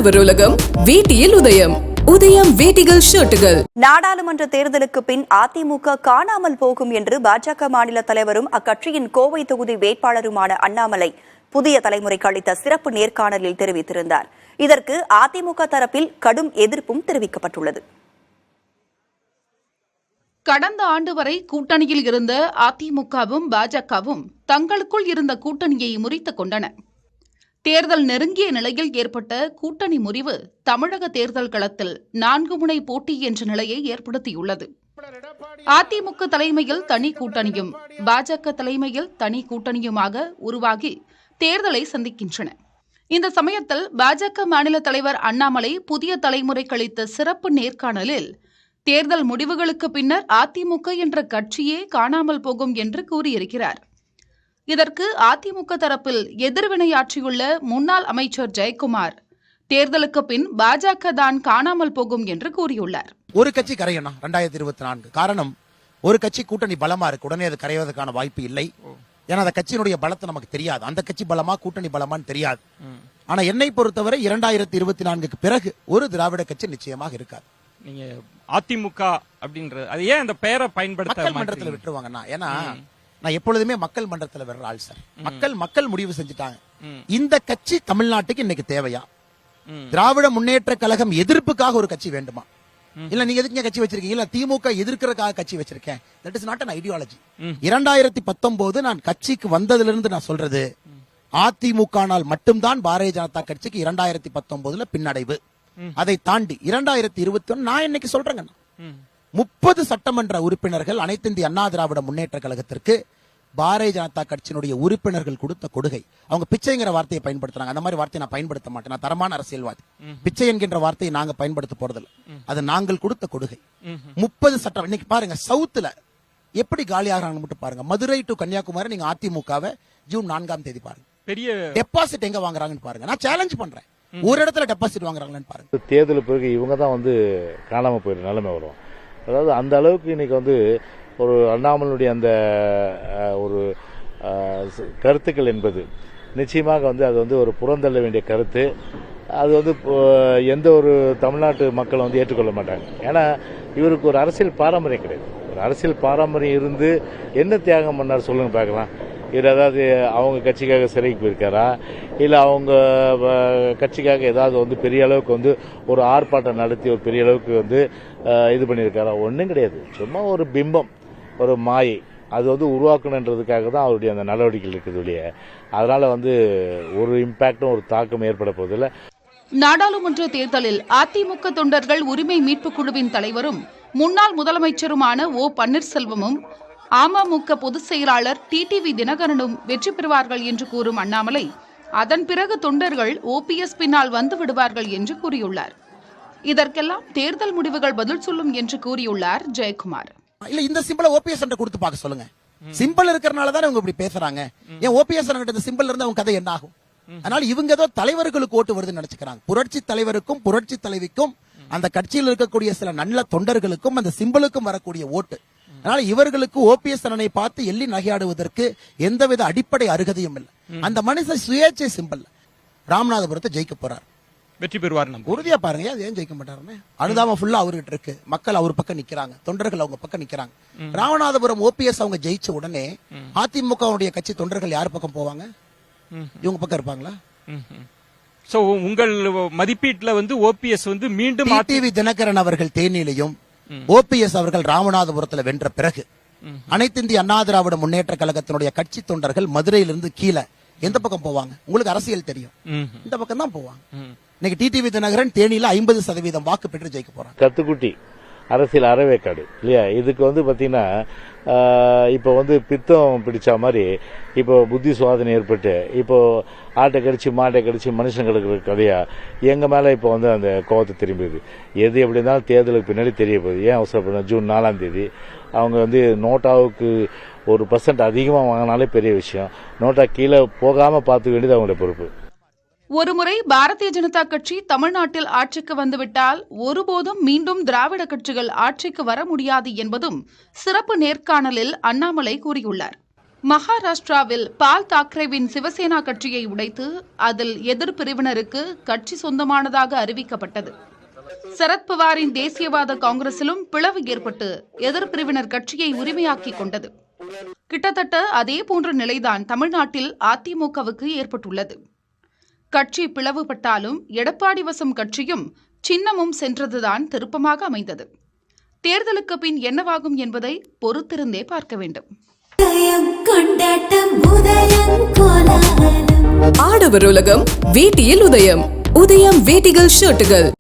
உழவர் உலகம் வேட்டியில் உதயம். உதயம் வேட்டிகள் ஷர்ட்டுகள். நாடாளுமன்ற தேர்தலுக்கு பின் அதிமுக காணாமல் போகும் என்று பாஜக மாநில தலைவரும் அக்கட்சியின் கோவை தொகுதி வேட்பாளருமான அண்ணாமலை புதிய தலைமுறைக்கு அளித்த சிறப்பு நேர்காணலில் தெரிவித்திருந்தார். இதற்கு அதிமுக தரப்பில் கடும் எதிர்ப்பும் தெரிவிக்கப்பட்டுள்ளது. கடந்த ஆண்டு வரை கூட்டணியில் இருந்த அதிமுகவும் பாஜகவும் தங்களுக்குள் இருந்த கூட்டணியை முறித்துக் கொண்டன. தேர்தல் நெருங்கிய நிலையில் ஏற்பட்ட கூட்டணி முறிவு தமிழக தேர்தல் களத்தில் 4 முனை போட்டி என்ற நிலையை ஏற்படுத்தியுள்ளது. அதிமுக தலைமையில் தனி கூட்டணியும் பாஜக தலைமையில் தனி கூட்டணியுமாக உருவாகி தேர்தலை சந்திக்கின்றன. இந்த சமயத்தில் பாஜக மாநில தலைவர் அண்ணாமலை புதிய தலைமுறைக்கு அளித்த சிறப்பு நேர்காணலில் தேர்தல் முடிவுகளுக்கு பின்னர் அதிமுக என்ற கட்சியே காணாமல் போகும் என்று கூறியிருக்கிறார். இதற்கு அதிமுக தரப்பில் எதிர்வினையாற்றியுள்ள முன்னாள் அமைச்சர் ஜெயக்குமார் தேர்தலுக்கு பின் பாஜக தான் காணாமல் போகும் என்று கூறியுள்ளார். ஒரு கட்சி கரையணும் 2024. காரணம், ஒரு கட்சி கூட்டணி பலமா இருக்கு, உடனே அது கரைவதற்கான வாய்ப்பு இல்லை. ஏன்னா அந்த கட்சியினுடைய பலத்தை நமக்கு தெரியாது, அந்த கட்சி பலமா கூட்டணி பலமான்னு தெரியாது. ஆனா என்னை பொறுத்தவரை 2024க்கு பிறகு ஒரு திராவிட கட்சி நிச்சயமாக இருக்காது. நீங்க அதிமுக அப்படின்றது அது ஏன் அந்த பெயரை பயன்படுத்த மக்கள் மன்றத்தில் விட்டுருவாங்கன்னா, ஏன்னா நான் எப்பொழுதுமே மக்கள் மன்றத்தில் வர்ற ஆள் சார். மக்கள் முடிவு செஞ்சுட்டாங்க. இந்த கட்சி தமிழ்நாட்டுக்கு இன்னைக்கு தேவையா? திராவிட முன்னேற்ற கழகம் எதிர்ப்புக்காக ஒரு கட்சி வேண்டுமா? இல்ல நீங்க எதுக்கு கட்சி வச்சிருக்கீங்க? இல்ல திமுக எதிர்க்கிறதுக்காக கட்சி வச்சிருக்கேன். That is not an ideology. 2019 நான் கட்சிக்கு வந்ததிலிருந்து நான் சொல்றது, அதிமுகனால் மட்டும்தான் பாரதிய ஜனதா கட்சிக்கு 2019 பின்னடைவு. அதை தாண்டி 2021 நான் இன்னைக்கு சொல்றேங்க, 30 சட்டமன்ற உறுப்பினர்கள் அனைத்து இந்திய அண்ணா திராவிட முன்னேற்ற கழகத்திற்கு பாரதிய ஜனதா கட்சியினுடைய உறுப்பினர்கள் கொடுத்த கொடுகை. அவங்க பிச்சைங்கிற வார்த்தையை பயன்படுத்துறாங்க. அந்த மாதிரி வார்த்தையை நான் பயன்படுத்த மாட்டேன். நான் தரமான அரசியல்வாதி. பிச்சை என்கின்ற வார்த்தையை நாங்க பயன்படுத்த போறதில்லை. அது நாங்கள் கொடுத்த கொடுகை. 30 சட்டம். இன்னைக்கு பாருங்க, சவுத்துல எப்படி காலியாகிறாங்க மட்டும் பாருங்க. மதுரை டு கன்னியாகுமரி நீங்க அதிமுகவை ஜூன் 4ஆம் தேதி பாருங்க. பெரிய டெபாசிட் எங்க வாங்குறாங்கன்னு பாருங்க. நான் சேலஞ்ச் பண்றேன், ஒரு இடத்துல டெபாசிட் வாங்குறாங்கன்னு பாருங்க. தேர்தல் பிறகு இவங்க தான் காணாம போயிடுற நிலைமை வரும். அதாவது அந்த அளவுக்கு இன்னைக்கு ஒரு அண்ணாமலையுடைய அந்த ஒரு கருத்துக்கள் என்பது நிச்சயமாக அது ஒரு புறந்தள்ள வேண்டிய கருத்து. அது எந்த ஒரு தமிழ்நாட்டு மக்களும் ஏற்றுக்கொள்ள மாட்டாங்க. ஏன்னா இவருக்கு ஒரு அரசியல் பாரம்பரியம் கிடையாது. ஒரு அரசியல் பாரம்பரியம் இருந்து என்ன தியாகம் பண்ணார் சொல்லுங்க பார்க்கலாம். இவர் ஏதாவது அவங்க கட்சிக்காக சிறைக்கு போயிருக்காரா, இல்லை அவங்க கட்சிக்காக ஏதாவது பெரிய அளவுக்கு ஒரு ஆர்ப்பாட்டம் நடத்தி ஒரு பெரிய அளவுக்கு இது பண்ணியிருக்காரா? ஒன்றும் கிடையாது. சும்மா ஒரு பிம்பம், ஒரு மாயை, அது உருவாக்கணுன்றதுக்காக தான் அவருடைய அந்த நடவடிக்கைகள் இருக்குது இல்லையா. அதனால ஒரு இம்பாக்டும் ஒரு தாக்கம் ஏற்பட போதில்லை. நாடாளுமன்ற தேர்தலில் அதிமுக தொண்டர்கள் உரிமை மீட்புக் குழுவின் தலைவரும் முன்னாள் முதலமைச்சருமான ஓ பன்னீர்செல்வமும் அமமுக பொதுச் செயலாளர் டிடிவி தினகரனும் வெற்றி பெறுவார்கள் என்று கூறும் அண்ணாமலை, அதன் பிறகு தொண்டர்கள் ஓபிஎஸ் பின்னால் வந்து விடுவார்கள் என்று கூறியுள்ளார். இதற்கெல்லாம் தேர்தல் முடிவுகள் பதில் சொல்லும் என்று கூறியுள்ளார் ஜெயக்குமார். இல்ல, இந்த சிம்பிளை ஓபிஎஸ் கொடுத்து பார்க்க சொல்லுங்க. சிம்பிள் இருக்கிறனால தான் இவங்க இப்படி பேசுறாங்க. ஏன் ஓபிஎஸ் இந்த சிம்பிள் இருந்து அவங்க கதை என்ன ஆகும்? அதனால இவங்க ஏதோ தலைவர்களுக்கு ஓட்டு வருதுன்னு நினைச்சுக்கிறாங்க. புரட்சி தலைவருக்கும் புரட்சி தலைவிக்கும் அந்த கட்சியில் இருக்கக்கூடிய சில நல்ல தொண்டர்களுக்கும் அந்த சிம்பிளுக்கும் வரக்கூடிய ஓட்டு. அதனால இவர்களுக்கு ஓபிஎஸ் அண்ணனை பார்த்து எள்ளி நகையாடுவதற்கு எந்தவித அடிப்படை அருகதையும் இல்லை. அந்த மனுஷன் சுயேட்சை சிம்பிள். ராமநாதபுரத்தை ஜெயிக்க போறார், வெற்றி பெறுவார் உறுதியா பாருங்க. அது ஏன் ஜெயிக்க மாட்டாருன்னு அனுதாபம் ஃபுல்லா அவர்கிட்ட இருக்கு. மக்கள் அவர் பக்கம் நிக்கிறாங்க, தொண்டர்கள் அவங்க பக்கம் நிக்கிறாங்க. ராமநாதபுரம் ஓபிஎஸ் அவங்க ஜெயிச்ச உடனே அதிமுக கட்சி தொண்டர்கள் யார் பக்கம் போவாங்க? இவங்க பக்கம் இருப்பாங்களா? சோ உங்கள் மதிப்பீட்டுல ஓபிஎஸ் மீண்டும் டிடிவி தினகரன் அவர்கள் தேனியிலையும் ஓபிஎஸ் அவர்கள் ராமநாதபுரத்தில் வென்ற பிறகு அனைத்து இந்திய அண்ணா திராவிட முன்னேற்ற கழகத்தினுடைய கட்சி தொண்டர்கள் மதுரையிலிருந்து கீழே எந்த பக்கம் போவாங்க? உங்களுக்கு அரசியல் தெரியும், இந்த பக்கம் தான் போவாங்க. இன்னைக்கு டிடிவி தினகரன் தேனியில 50% வாக்கு பெற்று ஜெயிக்க போறாங்க. கத்துக்குட்டி அரசியல் அறவேக்காடு இல்லையா. இதுக்கு பாத்தீங்கன்னா இப்போ பித்தம் பிடிச்ச மாதிரி இப்போ புத்தி சுவாதனை ஏற்பட்டு இப்போ ஆட்டை கடிச்சு மாட்டை கடிச்சு மனுஷன் கிடக்கிற கதையா எங்க மேல இப்போ அந்த கோவத்தை திரும்பிடுது. எது எப்படி இருந்தாலும் தேர்தலுக்கு பின்னாடி தெரிய போகுது. ஏன் அவசரப்பட ஜூன் 4ஆம் தேதி அவங்க நோட்டாவுக்கு 1% அதிகமாக வாங்கினாலே பெரிய விஷயம். நோட்டா கீழே போகாம பார்த்துக்க வேண்டியது அவங்களுடைய பொறுப்பு. ஒருமுறை பாரதிய ஜனதா கட்சி தமிழ்நாட்டில் ஆட்சிக்கு வந்துவிட்டால் ஒருபோதும் மீண்டும் திராவிட கட்சிகள் ஆட்சிக்கு வர முடியாது என்பதும் சிறப்பு நேர்காணலில் அண்ணாமலை கூறியுள்ளார். மகாராஷ்டிராவில் பால் தாக்கரேவின் சிவசேனா கட்சியை உடைத்து அதில் எதிர் பிரிவினருக்கு கட்சி சொந்தமானதாக அறிவிக்கப்பட்டது. சரத்பவாரின் தேசியவாத காங்கிரசிலும் பிளவு ஏற்பட்டு எதிர் பிரிவினர் கட்சியை உரிமையாக்கிக் கொண்டது. கிட்டத்தட்ட அதே போன்ற நிலைதான் தமிழ்நாட்டில் அதிமுகவுக்கு ஏற்பட்டுள்ளது. கட்சி பிளவுபட்டாலும் எடப்பாடி வசம் கட்சியும் சின்னமும் சென்றதுதான் திருப்பமாக அமைந்தது. தேர்தலுக்கு பின் என்னவாகும் என்பதை பொறுத்திருந்தே பார்க்க வேண்டும். ஆடவர் உலகம் வேட்டியில் உதயம். உதயம் வேட்டிகள் ஷர்ட்டுகள்.